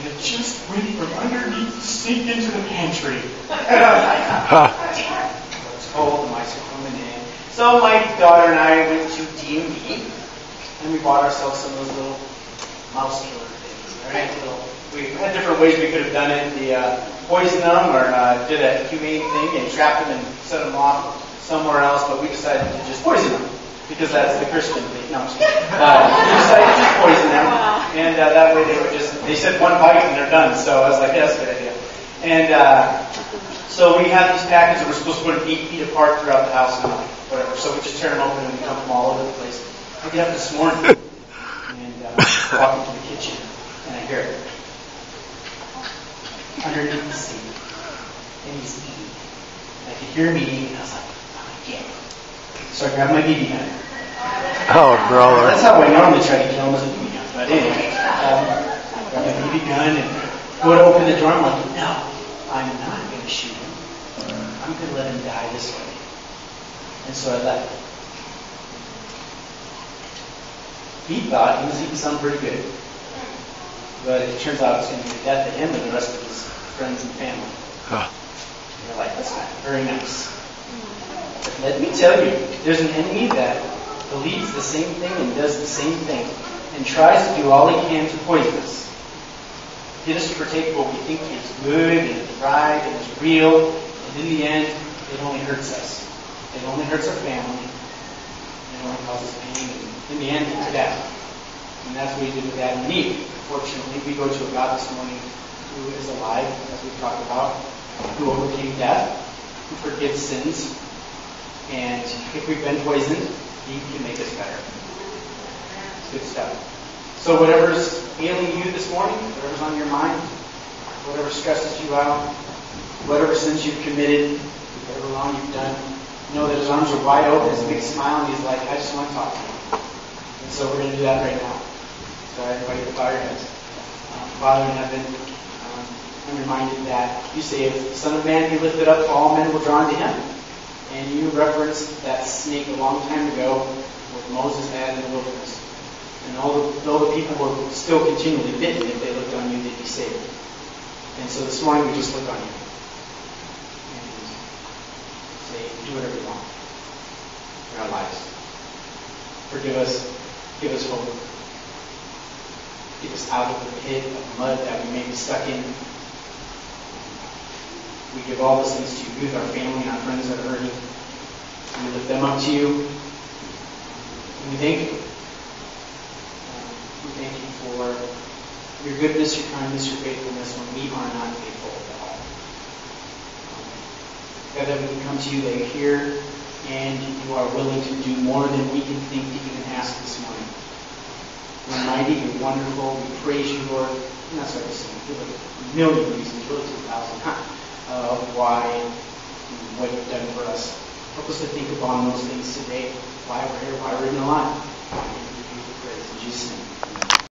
and it just went from underneath the sink into the pantry. And I was like, Dad, I was cold, the mice are coming in. So my daughter and I went to D&D, and we bought ourselves some of those little mouse killer things. Right? We had different ways we could have done it. Poison them, or did a humane thing and trapped them and set them off somewhere else, but we decided to just poison them, because that's the Christian thing. No, I'm just kidding. We decided to just poison them, and that way they said one bite and they're done. So I was like, yeah, that's a good idea. And so we have these packages that we're supposed to put 8 feet apart throughout the house and whatever. So we just tear them open and they come from all over the place. I get up this morning and walk into the kitchen and I hear it underneath the sink, and he's eating. I could hear him eating, and I was like, yeah. So I grabbed my BB gun. Oh, brother. That's how I normally try to kill him, with a BB gun. But anyway, I grabbed my BB gun and go to open the door. I'm like, no, I'm not going to shoot him. I'm going to let him die this way. And so I let him. He thought he was eating something pretty good. But it turns out it's going to be death to him and the rest of his friends and family. And you're like, that's not very nice. But let me tell you, there's an enemy that believes the same thing and does the same thing and tries to do all he can to poison us. Get us to partake what we think is good and is right and is real, and in the end, it only hurts us. It only hurts our family. It only causes pain, and in the end, it's death. And that's what he did with Adam and Eve. Fortunately, we go to a God this morning who is alive, as we've talked about, who overcame death, who forgives sins, and if we've been poisoned, he can make us better. It's good stuff. So whatever's ailing you this morning, whatever's on your mind, whatever stresses you out, whatever sins you've committed, whatever wrong you've done, know that his arms are wide open, his big smile, and he's like, I just want to talk to you. And so we're going to do that right now. So I invite you to bow your heads. Father in heaven, I'm reminded that you say, if the Son of Man be lifted up, all men will draw unto him. And you referenced that snake a long time ago, what Moses had in the wilderness. And though the people were still continually bitten, if they looked on you, they'd be saved. And so this morning we just look on you. And say, do whatever you want in our lives. Forgive us. Give us hope. Get us out of the pit of mud that we may be stuck in. We give all those things to you. Be with our family and our friends that are hurting. And we lift them up to you. And we thank you. We thank you for your goodness, your kindness, your faithfulness when we are not faithful at all. God, that we can come to you, that you're here, and you are willing to do more than we can think to even ask this morning. You're mighty, you're wonderful, we praise you, Lord. And that's what we're saying. Give us a million reasons, really 2,000, of why, what you've done for us. Help us to think upon those things today, why we're here, why we're in the line. And we give you the praise in Jesus' name.